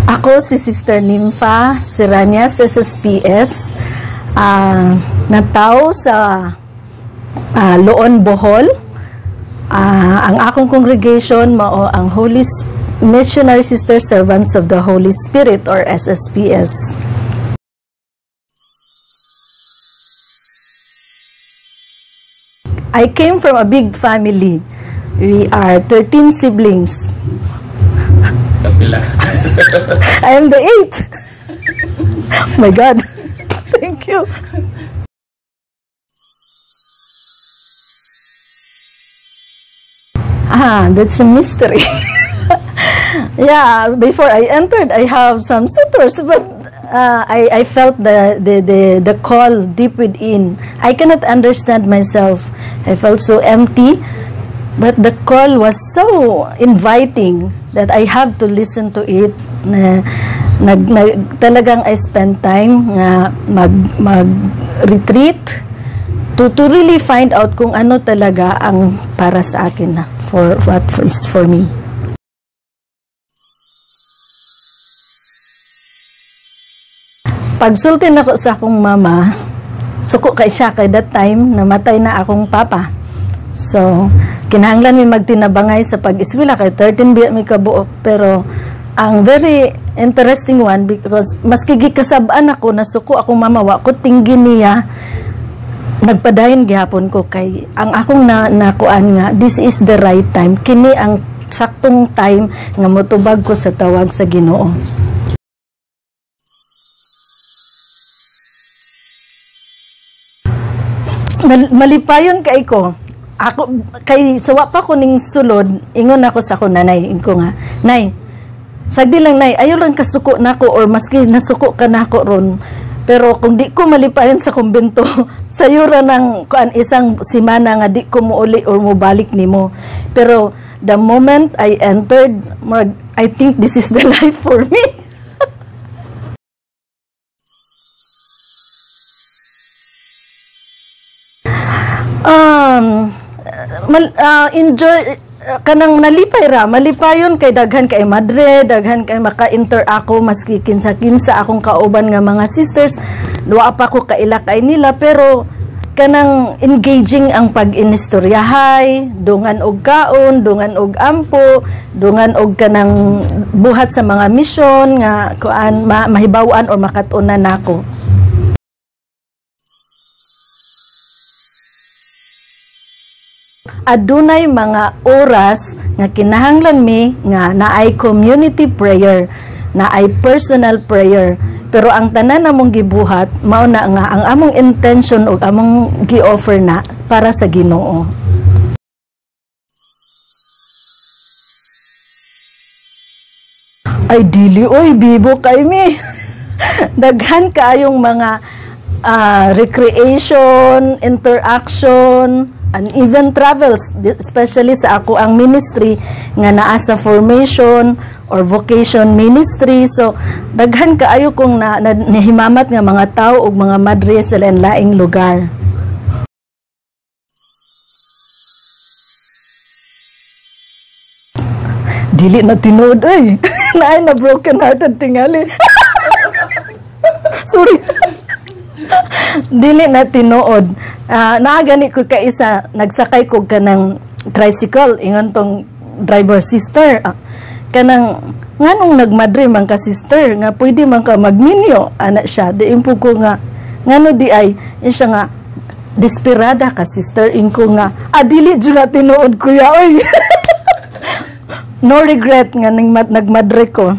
Ako si Sister Nympha Siranyas, SSPS, nataw sa Loon, Bohol. Ang akong congregation mao ang Missionary Sister Servants of the Holy Spirit or SSPS. I came from a big family. We are 13 siblings. I am the 8th. Oh my God. Thank you. That's a mystery. Yeah, before I entered, I have some suitors, but I felt the call deep within. I cannot understand myself. I felt so empty, but the call was so inviting that I have to listen to it. Talagang I spend time mag-retreat to really find out kung ano talaga ang para sa akin, for what is for me. Pagsultin ako sa akong mama, suko kay siya kay that time, namatay na akong papa. So, kinahanglan mi magtinabangay sa pag-eskwela kay 13 biya mi kabuok, pero ang very interesting one because maski gikasab-an ako na suko akong mama, wa ko tinggin niya, nagpadayon gihapon ko kay ang akong nakuan nga this is the right time, kini ang saktong time nga motubag ko sa tawag sa Ginoo. Malipayon kay ko ako kay sawa pa ko ning sulod, ingon ako sa ko nanay, inko nga nay sagdi lang nay, ayo lang kasuko nako or maski nasuko ka nako ron, pero kung di ko malipayon sa kumbento sayura ng kuan isang semana nga di ko muuli or mobalik nimo. Pero the moment I entered, I think this is the life for me. Enjoy kanang nalipay ra, malipayon kay daghan kay madre, daghan kay maka-inter ako maski kinsa-kinsa akong kauban nga mga sisters, duwa pa ko kailakay nila, pero kanang engaging ang pag-inistoryahay, dungan og kaon, dungan og ampo, dungan og kanang buhat sa mga misyon nga kuan mahibaw-an or makatunan nako. Adunay mga oras nga kinahanglan mi nga naay community prayer, naay personal prayer, pero ang tanan namong gibuhat mao na nga ang among intention ug among gi-offer na para sa Ginoo. Ay dili oy, bibo kay mi. Daghan kaayong mga recreation, interaction, and even travels, especially sa ako ang ministry nga naa sa formation or vocation ministry. So daghan kaayo kong nahimamat nga mga tao ug mga madre sa lain-laing lugar. Dili na tinuod ay. Naay na broken hearted tingali. Sorry. Dili na tinuod. Naagani ko ka isa, nagsakay ko kanang tricycle, ingon tong driver sister. Kanang nganong nagmadre man ka sister nga pwede man ka magminyo ana siya. Diin po ko nga ngano di ay siya nga desperada ka sister, inko nga dili jud na tinuod kuya oy. No regret nga nagmadre ko.